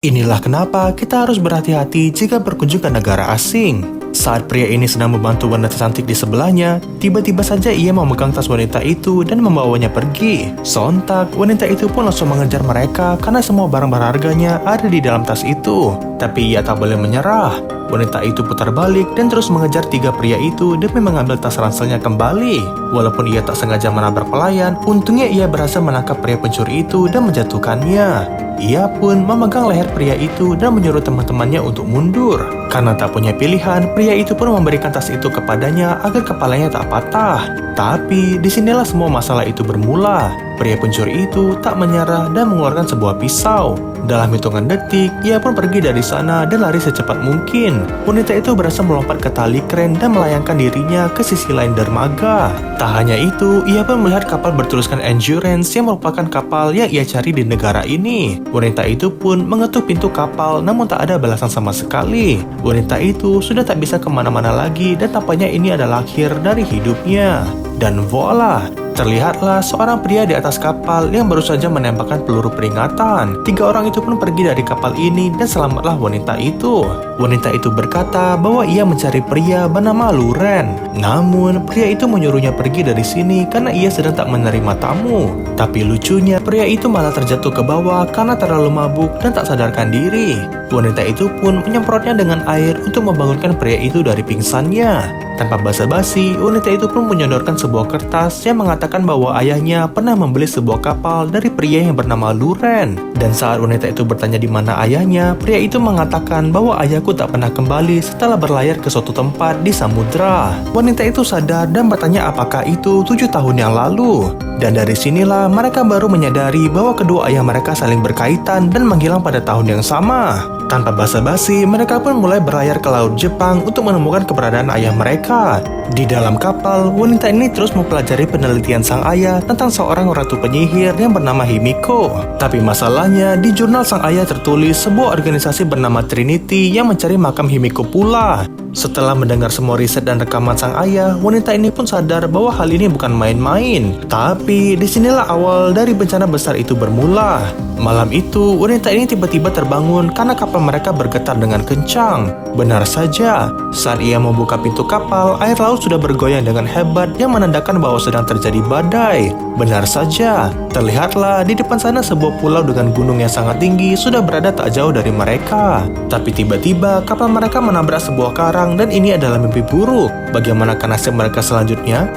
Inilah kenapa kita harus berhati-hati jika berkunjung ke negara asing. Saat pria ini sedang membantu wanita cantik di sebelahnya, tiba-tiba saja ia memegang tas wanita itu dan membawanya pergi. Sontak, wanita itu pun langsung mengejar mereka karena semua barang berharganya ada di dalam tas itu. Tapi ia tak boleh menyerah. Wanita itu putar balik dan terus mengejar tiga pria itu demi mengambil tas ranselnya kembali. Walaupun ia tak sengaja menabrak pelayan, untungnya ia berhasil menangkap pria pencuri itu dan menjatuhkannya. Ia pun memegang leher pria itu dan menyuruh teman-temannya untuk mundur. Karena tak punya pilihan, pria itu pun memberikan tas itu kepadanya agar kepalanya tak patah. Tapi disinilah semua masalah itu bermula. Pria pencuri itu tak menyerah dan mengeluarkan sebuah pisau. Dalam hitungan detik, ia pun pergi dari sana dan lari secepat mungkin. Wanita itu berhasil melompat ke tali kren dan melayangkan dirinya ke sisi lain dermaga. Tak hanya itu, ia pun melihat kapal bertuliskan Endurance yang merupakan kapal yang ia cari di negara ini. Wanita itu pun mengetuk pintu kapal namun tak ada balasan sama sekali. Wanita itu sudah tak bisa kemana-mana lagi dan tampaknya ini adalah akhir dari hidupnya. Dan voila! Terlihatlah seorang pria di atas kapal yang baru saja menembakkan peluru peringatan. Tiga orang itu pun pergi dari kapal ini dan selamatlah wanita itu. Wanita itu berkata bahwa ia mencari pria bernama Luren. Namun, pria itu menyuruhnya pergi dari sini karena ia sedang tak menerima tamu. Tapi lucunya, pria itu malah terjatuh ke bawah karena terlalu mabuk dan tak sadarkan diri. Wanita itu pun menyemprotnya dengan air untuk membangunkan pria itu dari pingsannya. Tanpa basa-basi, wanita itu pun menyodorkan sebuah kertas yang mengatakan bahwa ayahnya pernah membeli sebuah kapal dari pria yang bernama Luren. Dan saat wanita itu bertanya di mana ayahnya, pria itu mengatakan bahwa ayahku tak pernah kembali setelah berlayar ke suatu tempat di samudra. Wanita itu sadar dan bertanya apakah itu 7 tahun yang lalu. Dan dari sinilah mereka baru menyadari bahwa kedua ayah mereka saling berkaitan dan menghilang pada tahun yang sama. Tanpa basa-basi, mereka pun mulai berlayar ke laut Jepang untuk menemukan keberadaan ayah mereka. Di dalam kapal, wanita ini terus mempelajari penelitian sang ayah tentang seorang ratu penyihir yang bernama Himiko. Tapi masalahnya, di jurnal sang ayah tertulis sebuah organisasi bernama Trinity yang mencari makam Himiko pula. Setelah mendengar semua riset dan rekaman sang ayah, wanita ini pun sadar bahwa hal ini bukan main-main. Tapi disinilah awal dari bencana besar itu bermula. Malam itu, wanita ini tiba-tiba terbangun karena kapal mereka bergetar dengan kencang. Benar saja, saat ia membuka pintu kapal, air laut sudah bergoyang dengan hebat yang menandakan bahwa sedang terjadi badai. Benar saja, terlihatlah di depan sana sebuah pulau dengan gunung yang sangat tinggi sudah berada tak jauh dari mereka. Tapi tiba-tiba kapal mereka menabrak sebuah karang dan ini adalah mimpi buruk. Bagaimanakah nasib mereka selanjutnya?